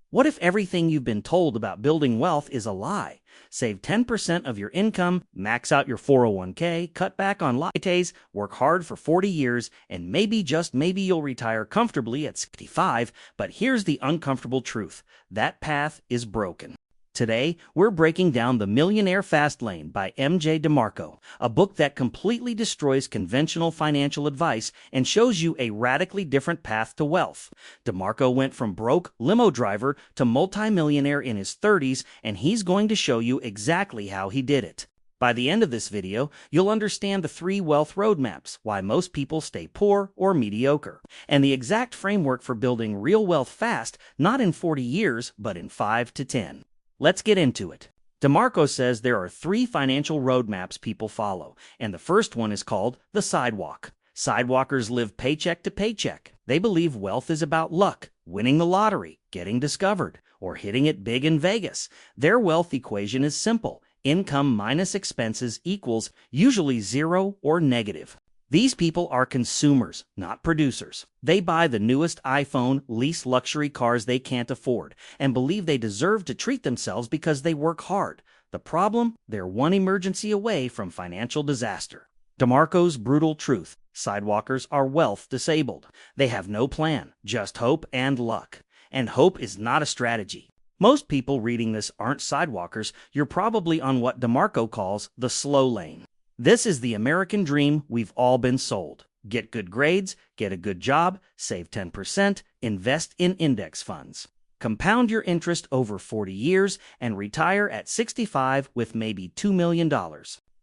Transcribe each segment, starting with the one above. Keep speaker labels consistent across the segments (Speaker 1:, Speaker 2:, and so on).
Speaker 1: What if everything you've been told about building wealth is a lie? Save 10% of your income, max out your 401k, cut back on lattes, work hard for 40 years, and maybe, just maybe, you'll retire comfortably at 65. But here's the uncomfortable truth. That path is broken. Today, we're breaking down The Millionaire Fastlane by MJ DeMarco, a book that completely destroys conventional financial advice and shows you a radically different path to wealth. DeMarco went from broke limo driver to multimillionaire in his 30s, and he's going to show you exactly how he did it. By the end of this video, you'll understand the 3 wealth roadmaps, why most people stay poor or mediocre, and the exact framework for building real wealth fast, not in 40 years, but in 5 to 10. Let's get into it. DeMarco says there are 3 financial roadmaps people follow, and the first one is called the Sidewalk. Sidewalkers live paycheck to paycheck. They believe wealth is about luck, winning the lottery, getting discovered, or hitting it big in Vegas. Their wealth equation is simple. Income minus expenses equals usually 0 or negative. These people are consumers, not producers. They buy the newest iPhone, lease luxury cars they can't afford, and believe they deserve to treat themselves because they work hard. The problem? They're one emergency away from financial disaster. DeMarco's brutal truth. Sidewalkers are wealth disabled. They have no plan, just hope and luck. And hope is not a strategy. Most people reading this aren't sidewalkers. You're probably on what DeMarco calls the slow lane. This is the American dream we've all been sold. Get good grades, get a good job, save 10%, invest in index funds. Compound your interest over 40 years and retire at 65 with maybe $2 million.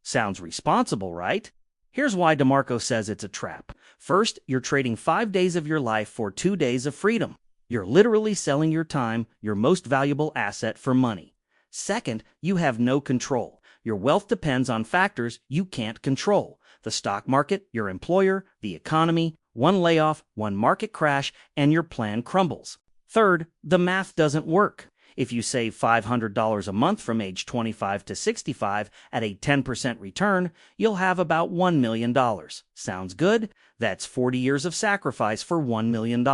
Speaker 1: Sounds responsible, right? Here's why DeMarco says it's a trap. First, you're trading 5 days of your life for 2 days of freedom. You're literally selling your time, your most valuable asset, for money. Second, you have no control. Your wealth depends on factors you can't control. The stock market, your employer, the economy. One layoff, one market crash, and your plan crumbles. Third, the math doesn't work. If you save $500 a month from age 25 to 65 at a 10% return, you'll have about $1 million. Sounds good? That's 40 years of sacrifice for $1 million.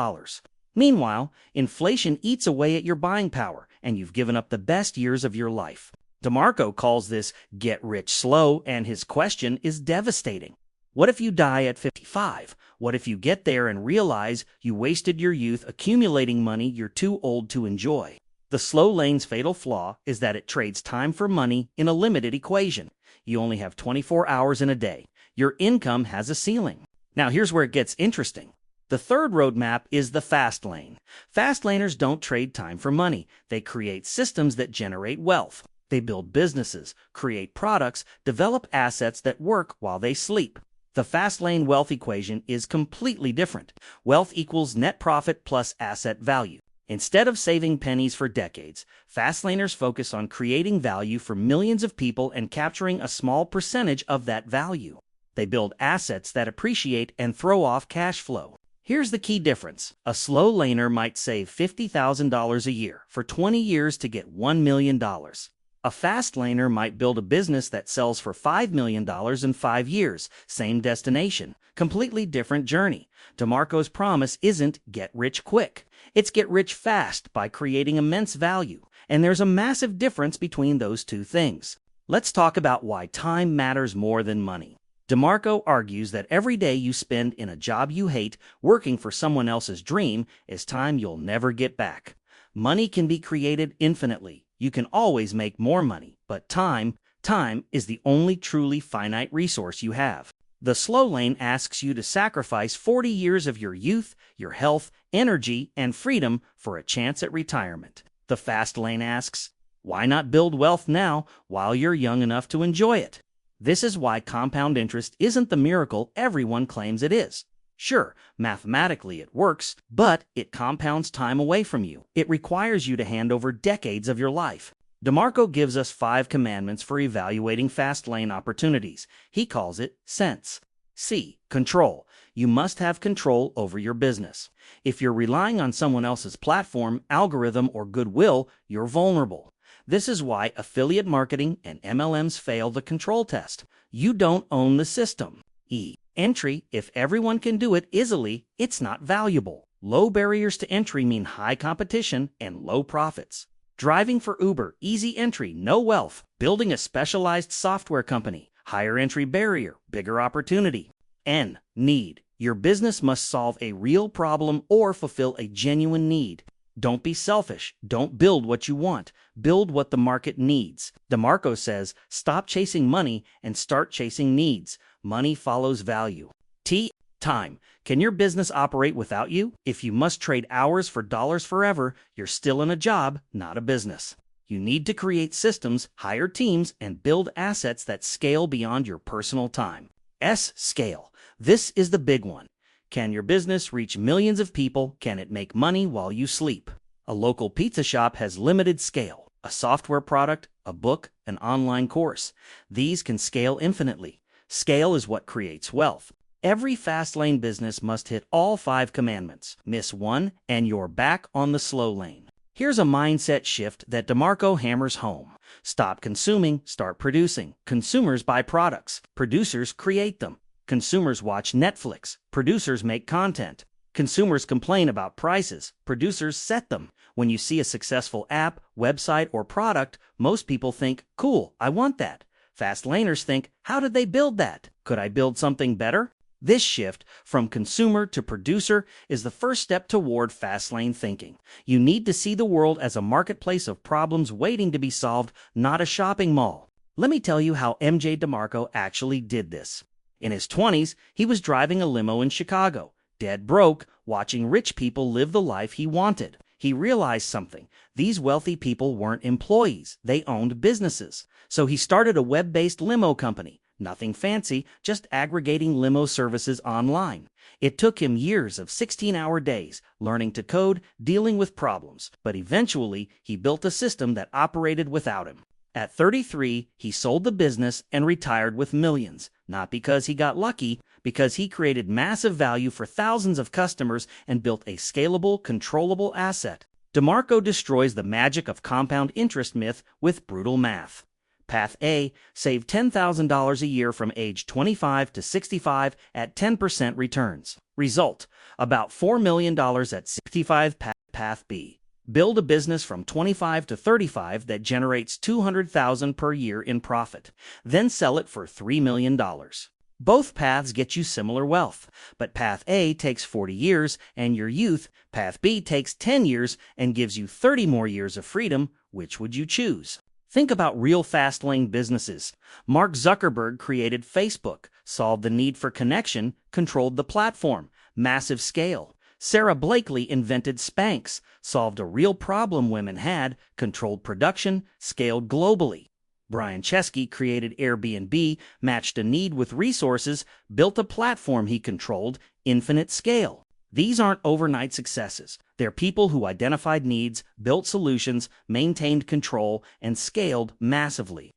Speaker 1: Meanwhile, inflation eats away at your buying power, and you've given up the best years of your life. DeMarco calls this get rich slow, and his question is devastating. What if you die at 55? What if you get there and realize you wasted your youth accumulating money you're too old to enjoy? The slow lane's fatal flaw is that it trades time for money in a limited equation. You only have 24 hours in a day. Your income has a ceiling. Now here's where it gets interesting. The third roadmap is the fast lane. Fast laners don't trade time for money. They create systems that generate wealth. They build businesses, create products, develop assets that work while they sleep. The Fastlane wealth equation is completely different. Wealth equals net profit plus asset value. Instead of saving pennies for decades, Fastlaners focus on creating value for millions of people and capturing a small percentage of that value. They build assets that appreciate and throw off cash flow. Here's the key difference. A slow laner might save $50,000 a year for 20 years to get $1 million. A fast laner might build a business that sells for $5 million in 5 years. Same destination, completely different journey. DeMarco's promise isn't get rich quick. It's get rich fast by creating immense value. And there's a massive difference between those two things. Let's talk about why time matters more than money. DeMarco argues that every day you spend in a job you hate, working for someone else's dream, is time you'll never get back. Money can be created infinitely. You can always make more money, but time is the only truly finite resource you have. The slow lane asks you to sacrifice 40 years of your youth, your health, energy, and freedom for a chance at retirement. The fast lane asks, why not build wealth now while you're young enough to enjoy it? This is why compound interest isn't the miracle everyone claims it is. Sure, mathematically it works, but it compounds time away from you. It requires you to hand over decades of your life. DeMarco gives us 5 commandments for evaluating fast lane opportunities. He calls it sense. C. Control. You must have control over your business. If you're relying on someone else's platform, algorithm, or goodwill, you're vulnerable. This is why affiliate marketing and MLMs fail the control test. You don't own the system. E. Entry. If everyone can do it easily, it's not valuable. Low barriers to entry mean high competition and low profits. Driving for Uber, easy entry, no wealth. Building a specialized software company, higher entry barrier, bigger opportunity. N. Need. Your business must solve a real problem or fulfill a genuine need. Don't be selfish. Don't build what you want. Build what the market needs. DeMarco says, stop chasing money and start chasing needs. Money follows value. T. Time. Can your business operate without you? If you must trade hours for dollars forever, you're still in a job, not a business. You need to create systems, hire teams, and build assets that scale beyond your personal time. S. Scale. This is the big one. Can your business reach millions of people? Can it make money while you sleep? A local pizza shop has limited scale. A software product, a book, an online course. These can scale infinitely. Scale is what creates wealth. Every Fastlane business must hit all 5 commandments. Miss one, and you're back on the slow lane. Here's a mindset shift that DeMarco hammers home. Stop consuming, start producing. Consumers buy products. Producers create them. Consumers watch Netflix. Producers make content. Consumers complain about prices. Producers set them. When you see a successful app, website, or product, most people think, cool, I want that. Fastlaners think, how did they build that? Could I build something better? This shift from consumer to producer is the first step toward Fastlane thinking. You need to see the world as a marketplace of problems waiting to be solved, not a shopping mall. Let me tell you how MJ DeMarco actually did this. In his 20s, he was driving a limo in Chicago, dead broke, watching rich people live the life he wanted. He realized something. These wealthy people weren't employees. They owned businesses. So he started a web-based limo company. Nothing fancy, just aggregating limo services online. It took him years of 16-hour days, learning to code, dealing with problems. But eventually, he built a system that operated without him. At 33, he sold the business and retired with millions. Not because he got lucky, because he created massive value for thousands of customers and built a scalable, controllable asset. DeMarco destroys the magic of compound interest myth with brutal math. Path A, save $10,000 a year from age 25 to 65 at 10% returns. Result, about $4 million at 65. Path B, build a business from 25 to 35 that generates $200,000 per year in profit. Then sell it for $3 million. Both paths get you similar wealth, but Path A takes 40 years and your youth. Path B takes 10 years and gives you 30 more years of freedom. Which would you choose? Think about real Fastlane businesses. Mark Zuckerberg created Facebook, solved the need for connection, controlled the platform, massive scale. Sarah Blakely invented Spanx, solved a real problem women had, controlled production, scaled globally. Brian Chesky created Airbnb, matched a need with resources, built a platform he controlled, infinite scale. These aren't overnight successes. They're people who identified needs, built solutions, maintained control, and scaled massively.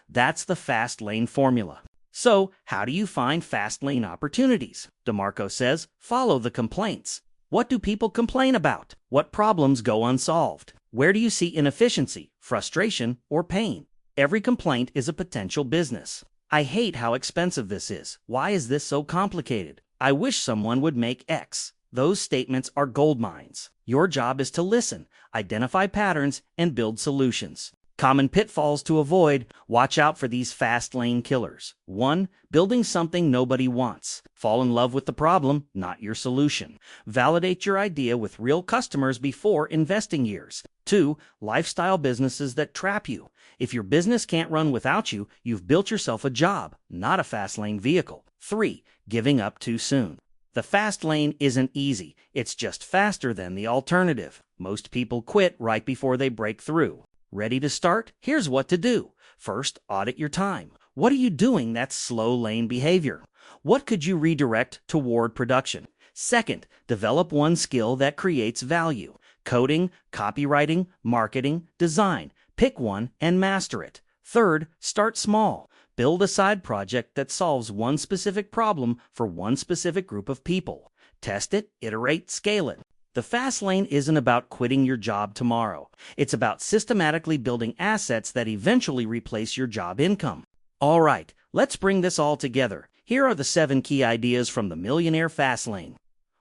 Speaker 1: That's the Fastlane formula. So, how do you find Fastlane opportunities? DeMarco says, follow the complaints. What do people complain about? What problems go unsolved? Where do you see inefficiency, frustration, or pain? Every complaint is a potential business. I hate how expensive this is. Why is this so complicated? I wish someone would make X. Those statements are gold mines. Your job is to listen, identify patterns, and build solutions. Common pitfalls to avoid. Watch out for these Fastlane killers. 1. Building something nobody wants. Fall in love with the problem, not your solution. Validate your idea with real customers before investing years. 2. Lifestyle businesses that trap you. If your business can't run without you, you've built yourself a job, not a Fastlane vehicle. 3. Giving up too soon. The fast lane isn't easy. It's just faster than the alternative. Most people quit right before they break through. Ready to start? Here's what to do. First, audit your time. What are you doing that's slow lane behavior? What could you redirect toward production? Second, develop one skill that creates value. Coding, copywriting, marketing, design. Pick one and master it. Third, start small. Build a side project that solves one specific problem for one specific group of people. Test it, iterate, scale it. The fast lane isn't about quitting your job tomorrow. It's about systematically building assets that eventually replace your job income. All right, let's bring this all together. Here are the 7 key ideas from the Millionaire Fastlane.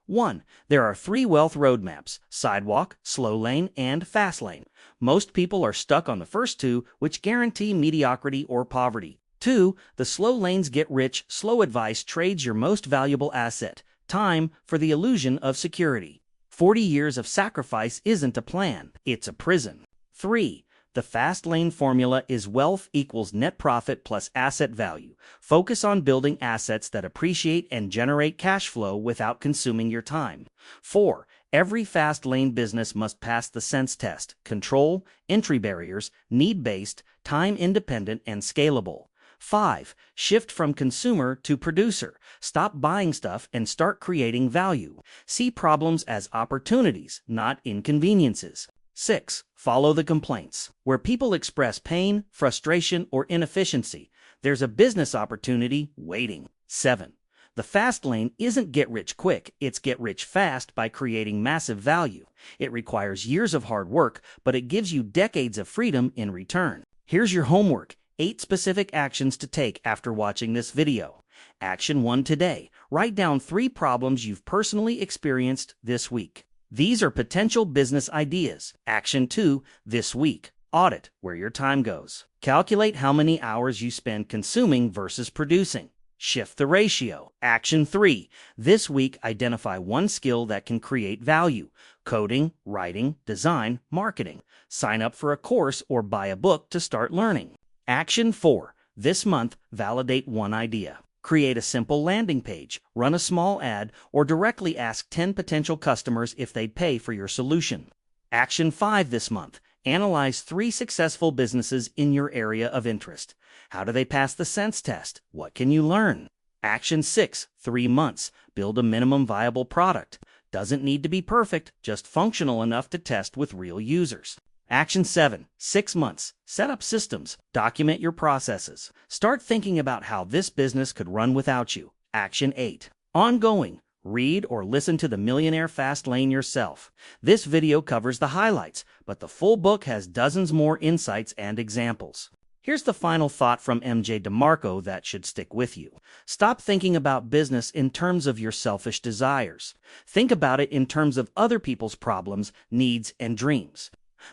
Speaker 1: 1. There are 3 wealth roadmaps: Sidewalk, Slowlane, and Fastlane. Most people are stuck on the first 2, which guarantee mediocrity or poverty. 2. The slow lanes get rich. Slow advice trades your most valuable asset, time, for the illusion of security. 40 years of sacrifice isn't a plan, it's a prison. 3. The Fastlane formula is wealth equals net profit plus asset value. Focus on building assets that appreciate and generate cash flow without consuming your time. 4. Every Fastlane business must pass the sense test: control, entry barriers, need-based, time-independent, and scalable. 5. Shift from consumer to producer. Stop buying stuff and start creating value. See problems as opportunities, not inconveniences. 6. Follow the complaints. Where people express pain, frustration, or inefficiency, there's a business opportunity waiting. 7. The fast lane isn't get rich quick, it's get rich fast by creating massive value. It requires years of hard work, but it gives you decades of freedom in return. Here's your homework: 8 specific actions to take after watching this video. Action 1 today. Write down 3 problems you've personally experienced this week. These are potential business ideas. Action 2 this week. Audit where your time goes. Calculate how many hours you spend consuming versus producing. Shift the ratio. Action 3 this week. Identify 1 skill that can create value: coding, writing, design, marketing. Sign up for a course or buy a book to start learning. Action 4 this month. Validate 1 idea. Create a simple landing page, run a small ad, or directly ask 10 potential customers if they'd pay for your solution. Action 5 this month. Analyze 3 successful businesses in your area of interest. How do they pass the sense test? What can you learn? Action 6 3 months. Build a minimum viable product. Doesn't need to be perfect, just functional enough to test with real users. Action 7 6 months. Set up systems. Document your processes. Start thinking about how this business could run without you. Action 8 ongoing. Read or listen to the Millionaire Fastlane yourself. This video covers the highlights, but the full book has dozens more insights and examples. Here's the final thought from MJ DeMarco that should stick with you. Stop thinking about business in terms of your selfish desires. Think about it in terms of other people's problems, needs, and dreams.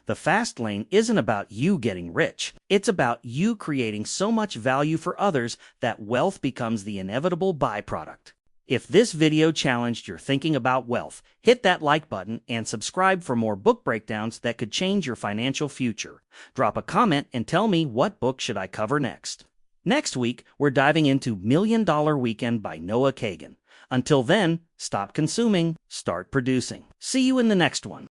Speaker 1: The fast lane isn't about you getting rich. It's about you creating so much value for others that wealth becomes the inevitable byproduct. If this video challenged your thinking about wealth, hit that like button and subscribe for more book breakdowns that could change your financial future. Drop a comment and tell me, what book should I cover next? Next week, we're diving into $1 Million Weekend by Noah Kagan. Until then, stop consuming, start producing. See you in the next one.